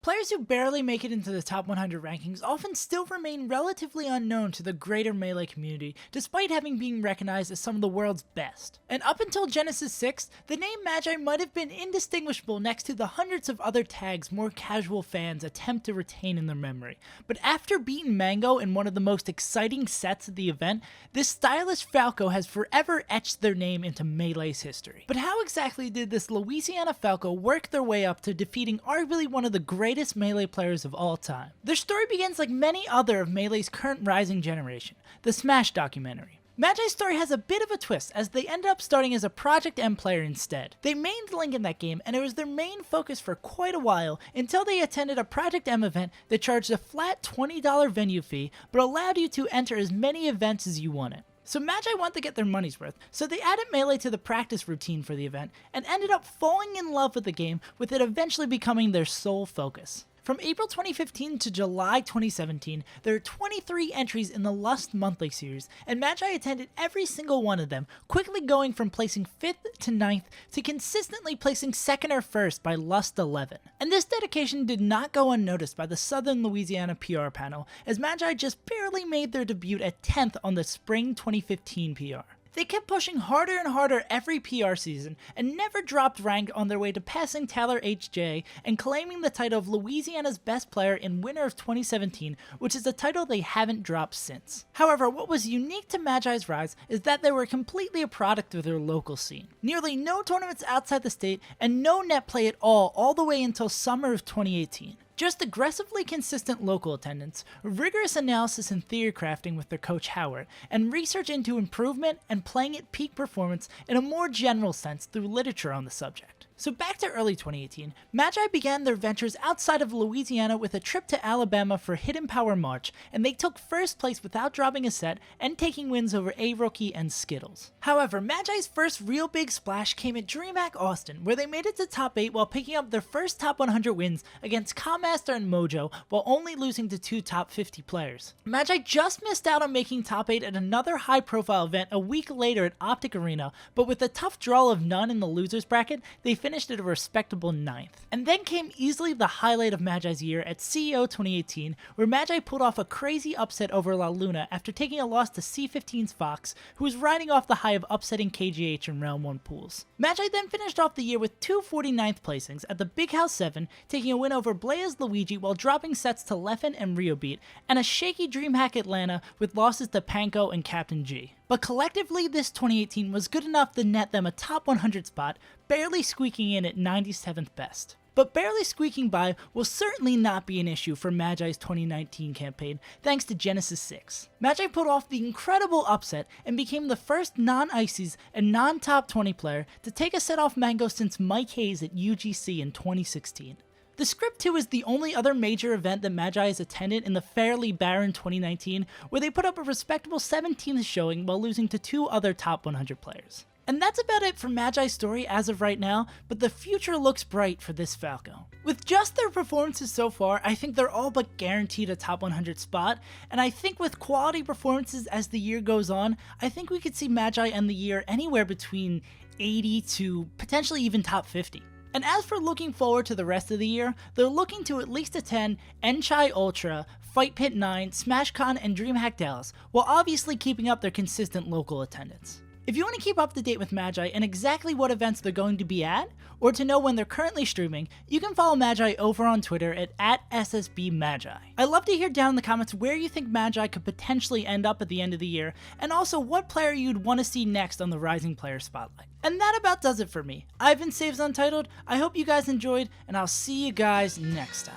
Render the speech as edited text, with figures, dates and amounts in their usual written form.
Players who barely make it into the top 100 rankings often still remain relatively unknown to the greater Melee community, despite having been recognized as some of the world's best. And up until Genesis 6, the name Magi might have been indistinguishable next to the hundreds of other tags more casual fans attempt to retain in their memory. But after beating Mango in one of the most exciting sets of the event, this stylish Falco has forever etched their name into Melee's history. But how exactly did this Louisiana Falco work their way up to defeating arguably one of the greatest Melee players of all time? Their story begins like many other of Melee's current rising generation, the Smash documentary. Magi's story has a bit of a twist as they ended up starting as a Project M player instead. They mained Link in that game and it was their main focus for quite a while until they attended a Project M event that charged a flat $20 venue fee but allowed you to enter as many events as you wanted. So Magi wanted to get their money's worth, so they added Melee to the practice routine for the event, and ended up falling in love with the game, with it eventually becoming their sole focus. From April 2015 to July 2017, there are 23 entries in the Lust Monthly series, and Magi attended every single one of them, quickly going from placing 5th to 9th to consistently placing 2nd or 1st by Lust 11. And this dedication did not go unnoticed by the Southern Louisiana PR panel, as Magi just barely made their debut at 10th on the Spring 2015 PR. They kept pushing harder and harder every PR season, and never dropped rank on their way to passing Tyler H.J. and claiming the title of Louisiana's best player and winner of 2017, which is a title they haven't dropped since. However, what was unique to Magi's rise is that they were completely a product of their local scene. Nearly no tournaments outside the state, and no net play at all the way until summer of 2018. Just aggressively consistent local attendance, rigorous analysis and theory crafting with their coach Howard, and research into improvement and playing at peak performance in a more general sense through literature on the subject. So back to early 2018, Magi began their ventures outside of Louisiana with a trip to Alabama for Hidden Power March, and they took first place without dropping a set and taking wins over A-Rookie and Skittles. However, Magi's first real big splash came at DreamHack Austin, where they made it to top 8 while picking up their first top 100 wins against Commaster and Mojo, while only losing to 2 top 50 players. Magi just missed out on making top 8 at another high-profile event a week later at Optic Arena, but with a tough draw of none in the losers bracket, they finished at a respectable 9th. And then came easily the highlight of Magi's year at CEO 2018, where Magi pulled off a crazy upset over La Luna after taking a loss to C15's Fox, who was riding off the high of upsetting KGH in round 1 pools. Magi then finished off the year with 2 49th placings at the Big House 7, taking a win over Blaze Luigi while dropping sets to Leffen and Riobeat, and a shaky DreamHack Atlanta with losses to Panko and Captain G. But collectively, this 2018 was good enough to net them a top 100 spot, barely squeaking in at 97th best. But barely squeaking by will certainly not be an issue for Magi's 2019 campaign, thanks to Genesis 6. Magi pulled off the incredible upset and became the first non-ICES and non-top 20 player to take a set off Mango since Mike Hayes at UGC in 2016. The Script 2 is the only other major event that Magi has attended in the fairly barren 2019, where they put up a respectable 17th showing while losing to 2 other top 100 players. And that's about it for Magi's story as of right now, but the future looks bright for this Falco. With just their performances so far, I think they're all but guaranteed a top 100 spot, and I think with quality performances as the year goes on, I think we could see Magi end the year anywhere between 80 to potentially even top 50. And as for looking forward to the rest of the year, they're looking to at least attend Enchai Ultra, Fight Pit 9, SmashCon, and DreamHack Dallas, while obviously keeping up their consistent local attendance. If you want to keep up to date with Magi and exactly what events they're going to be at, or to know when they're currently streaming, you can follow Magi over on Twitter at @SSBMagi. I'd love to hear down in the comments where you think Magi could potentially end up at the end of the year, and also what player you'd want to see next on the Rising Player Spotlight. And that about does it for me. I've been SaveAsUntitled, I hope you guys enjoyed, and I'll see you guys next time.